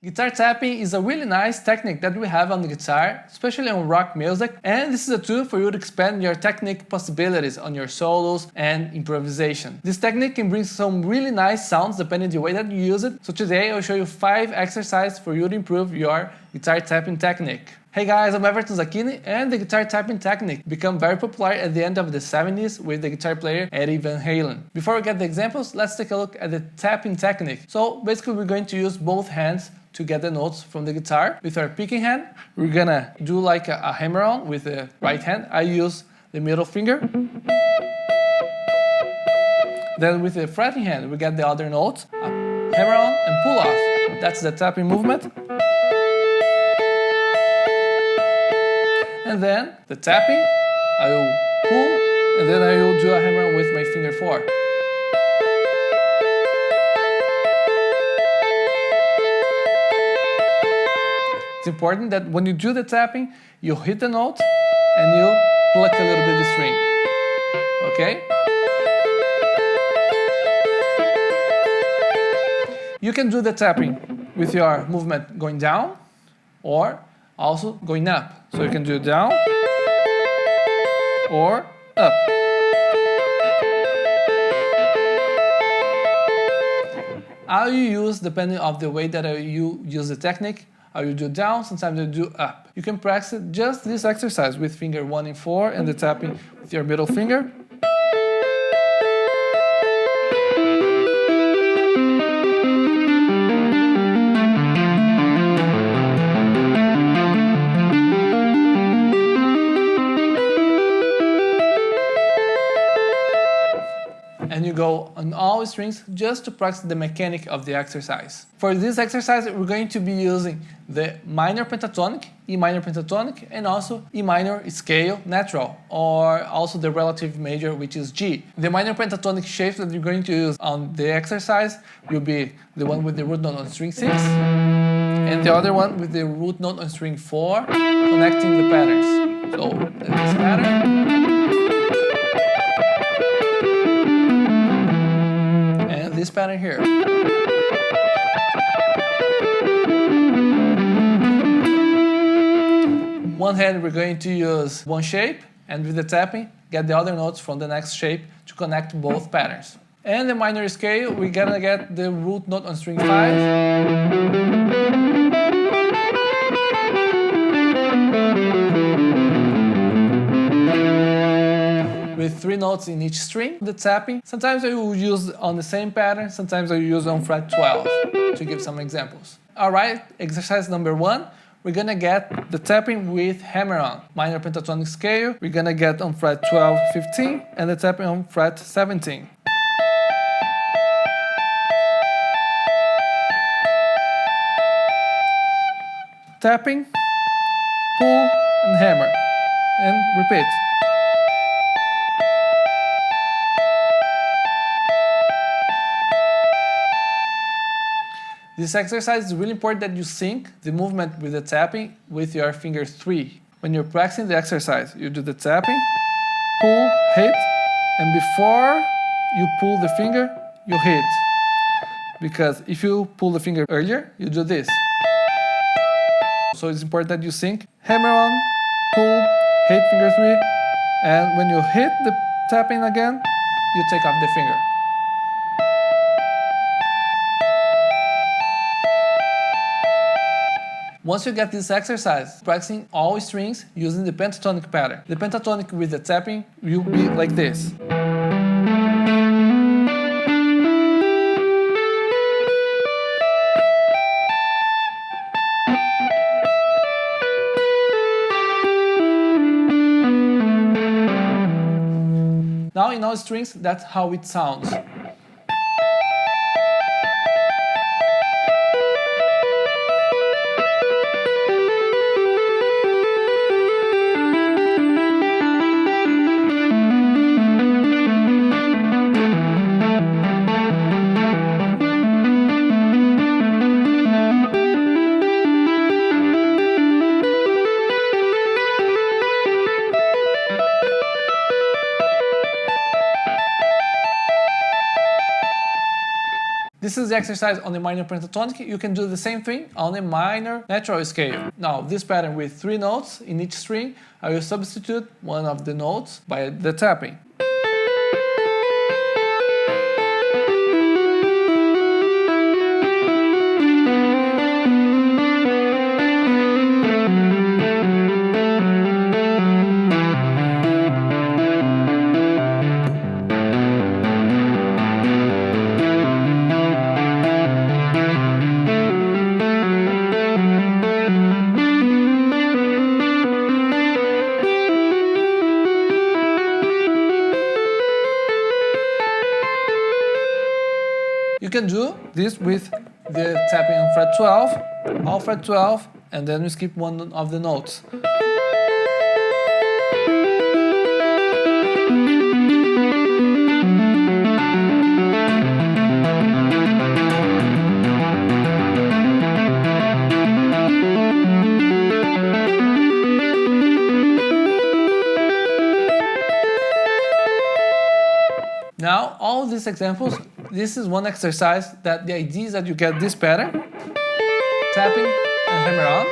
Guitar tapping is a really nice technique that we have on the guitar, especially on rock music, and this is a tool for you to expand your technique possibilities on your solos and improvisation. This technique can bring some really nice sounds depending on the way that you use it, so today I'll show you 5 exercises for you to improve your guitar tapping technique. Hey guys, I'm Everton Zaquini, and the guitar tapping technique became very popular at the end of the 70s with the guitar player Eddie Van Halen. Before we get the examples, let's take a look at the tapping technique. So basically we're going to use both hands to get the notes from the guitar. With our picking hand, we're gonna do like a hammer-on with the right hand. I use the middle finger. Then with the fretting hand, we get the other notes, hammer-on and pull off. That's the tapping movement. And then the tapping, I will pull, and then I will do a hammer-on with my finger 4. It's important that when you do the tapping, you hit the note and you pluck a little bit the string. Okay? You can do the tapping with your movement going down or also going up. So you can do down or up. How you use, depending on the way that you use the technique, how you do down, sometimes you do up. You can practice just this exercise with finger 1 and 4 and the tapping with your middle finger. And you go on all strings just to practice the mechanic of the exercise. For this exercise, we're going to be using the minor pentatonic, E minor pentatonic, and also E minor scale natural, or also the relative major, which is G. The minor pentatonic shapes that you're going to use on the exercise will be the one with the root note on string 6, and the other one with the root note on string 4, connecting the patterns. So, this pattern. This pattern here. One hand we're going to use one shape, and with the tapping get the other notes from the next shape to connect both patterns. And the minor scale, we're gonna get the root note on string 5. With 3 notes in each string. The tapping, sometimes I will use on the same pattern, sometimes I will use on fret 12, to give some examples. Alright, exercise number 1, we're gonna get the tapping with hammer-on. Minor pentatonic scale, we're gonna get on fret 12, 15, and the tapping on fret 17. Tapping, pull, and hammer, and repeat. This exercise is really important that you sync the movement with the tapping with your finger 3. When you're practicing the exercise, you do the tapping, pull, hit, and before you pull the finger, you hit. Because if you pull the finger earlier, you do this. So it's important that you sync, hammer on, pull, hit finger 3, and when you hit the tapping again, you take off the finger. Once you get this exercise, practicing all strings using the pentatonic pattern. The pentatonic with the tapping will be like this. Now in all strings, that's how it sounds. This is the exercise on the minor pentatonic. You can do the same thing on the minor natural scale. Now, this pattern with 3 notes in each string, I will substitute one of the notes by the tapping. You can do this with the tapping on fret 12, all fret 12, and then we skip one of the notes. Now, all these examples, this is one exercise that the idea is that you get this pattern, tapping and hammer on,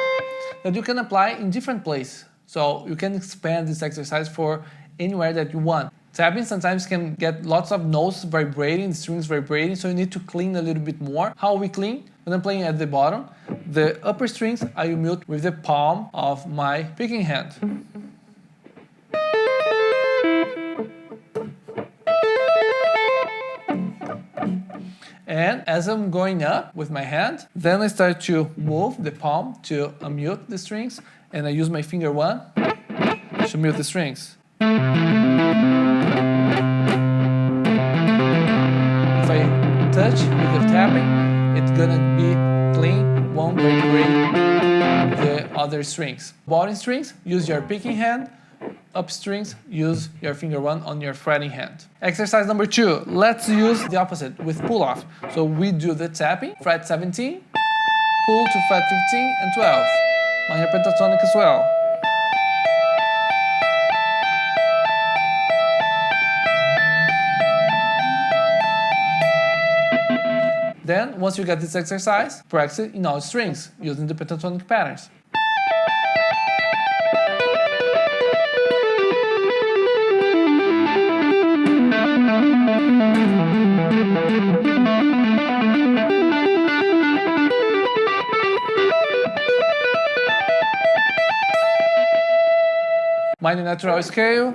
that you can apply in different places. So you can expand this exercise for anywhere that you want. Tapping sometimes can get lots of notes vibrating, strings vibrating, so you need to clean a little bit more. How we clean? When I'm playing at the bottom, the upper strings I mute with the palm of my picking hand. And as I'm going up with my hand, then I start to move the palm to unmute the strings, and I use my finger 1 to mute the strings. If I touch with the tapping, it's gonna be clean, won't vibrate the other strings. Bottom strings, use your picking hand. Up strings, use your finger 1 on your fretting hand. Exercise number 2, let's use the opposite with pull off. So we do the tapping, fret 17, pull to fret 15 and 12, minor pentatonic as well. Then, once you get this exercise, practice it in all strings, using the pentatonic patterns. Minor natural scale.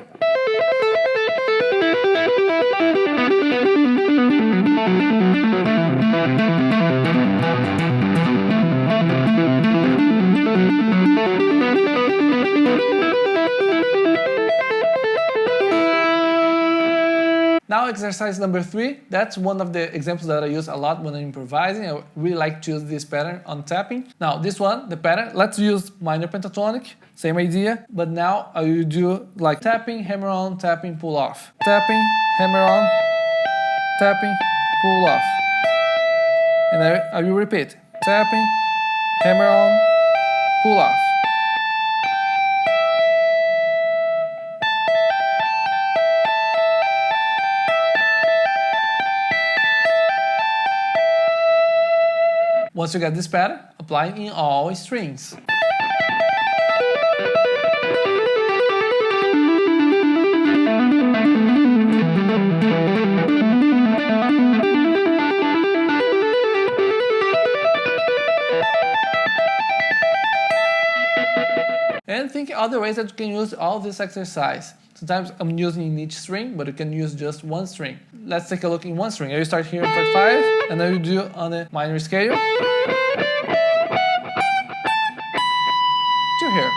Now exercise number 3, that's one of the examples that I use a lot when I'm improvising. I really like to use this pattern on tapping. Now this one, the pattern, let's use minor pentatonic, same idea, but now I will do like tapping, hammer on, tapping, pull off. Tapping, hammer on, tapping, pull off. And I will repeat, tapping, hammer on, pull off. Once you get this pattern, apply it in all strings. And think other ways that you can use all this exercise. Sometimes I'm using in each string, but you can use just one string. Let's take a look in one string. I will start here on fret 5, and I will do on a minor scale to here.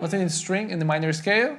Once again, string in the minor scale.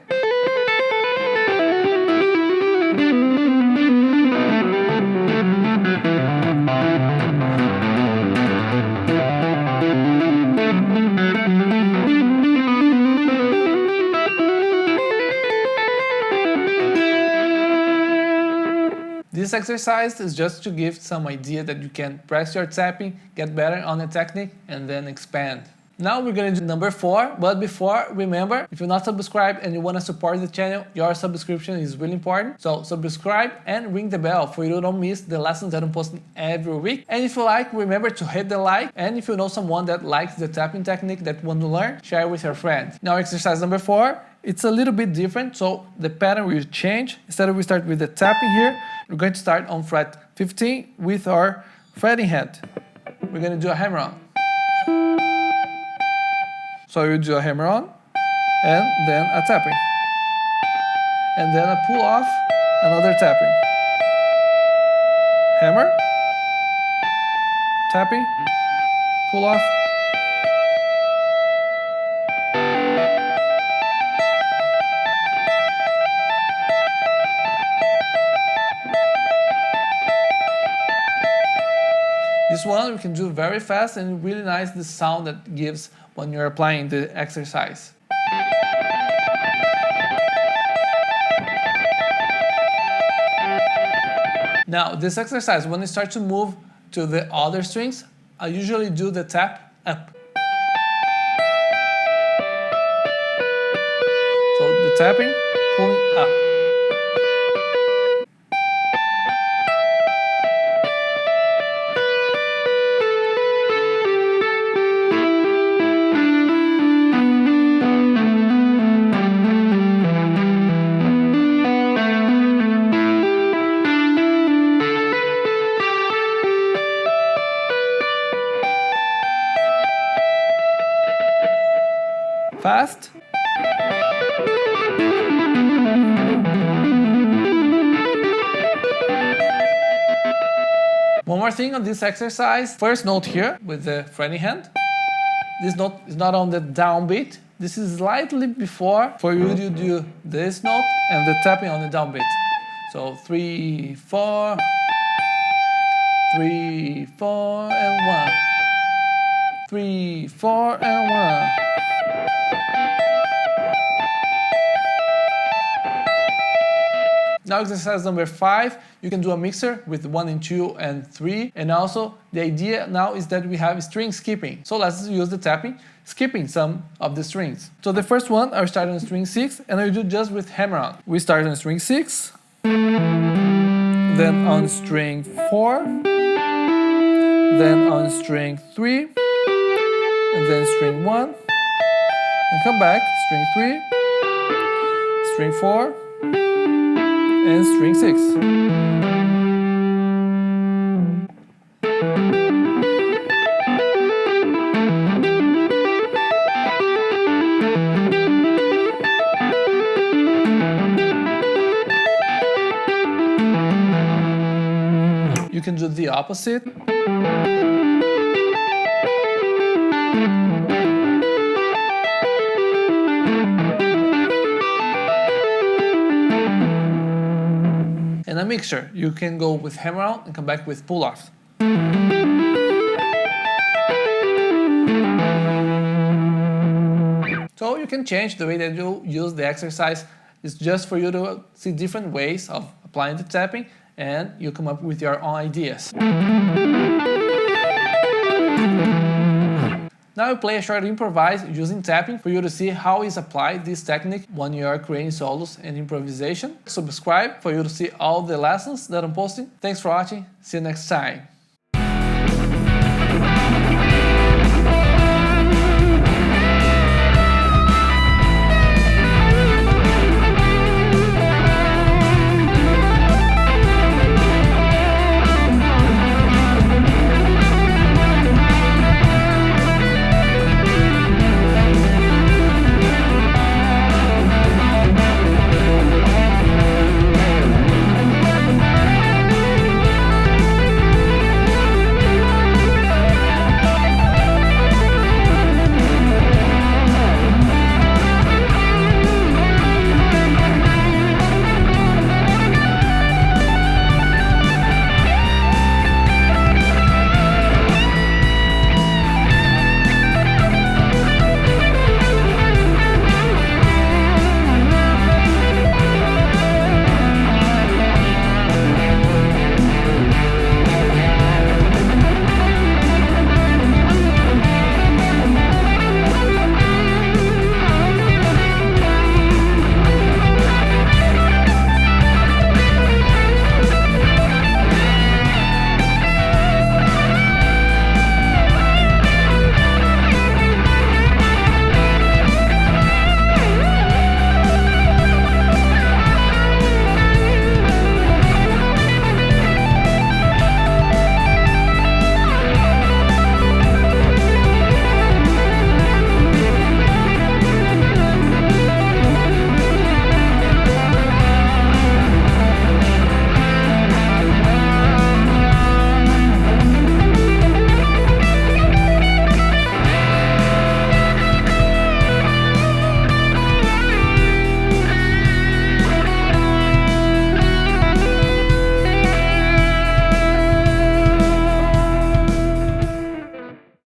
This this exercise is just to give some idea that you can practice your tapping, get better on the technique, and then expand. Now we're going to do number 4, but before, remember, if you're not subscribed and you want to support the channel, your subscription is really important. So subscribe and ring the bell for you to don't miss the lessons that I'm posting every week. And if you like, remember to hit the like. And if you know someone that likes the tapping technique that want to learn, share with your friends. Now exercise number 4, it's a little bit different. So the pattern will change. Instead of we start with the tapping here, we're going to start on fret 15 with our fretting hand. We're going to do a hammer on. So you do a hammer on, and then a tapping. And then a pull off, another tapping. Hammer, tapping, pull off. This one we can do very fast and really nice the sound that gives when you're applying the exercise. Now this exercise, when I start to move to the other strings, I usually do the tap up. So the tapping, pulling up. Fast. One more thing on this exercise. First note here with the fretting hand. This note is not on the downbeat. This is slightly before for you to do this note and the tapping on the downbeat. So 3, 4, 3, 4, and 1. 3, 4, and 1. Now exercise number 5, you can do a mixer with 1 and 2 and 3, and also the idea now is that we have string skipping. So let's use the tapping, skipping some of the strings. So the first one, I'll start on string 6 and I'll do just with hammer on. We start on string 6, then on string 4, then on string 3, and then string 1, and come back, string 3, string 4, and string 6. You can do the opposite. And a mixture, you can go with hammer on and come back with pull off. So you can change the way that you use the exercise. It's just for you to see different ways of applying the tapping and you come up with your own ideas. Now I play a short improvise using tapping for you to see how is applied this technique when you are creating solos and improvisation. Subscribe for you to see all the lessons that I'm posting. Thanks for watching. See you next time.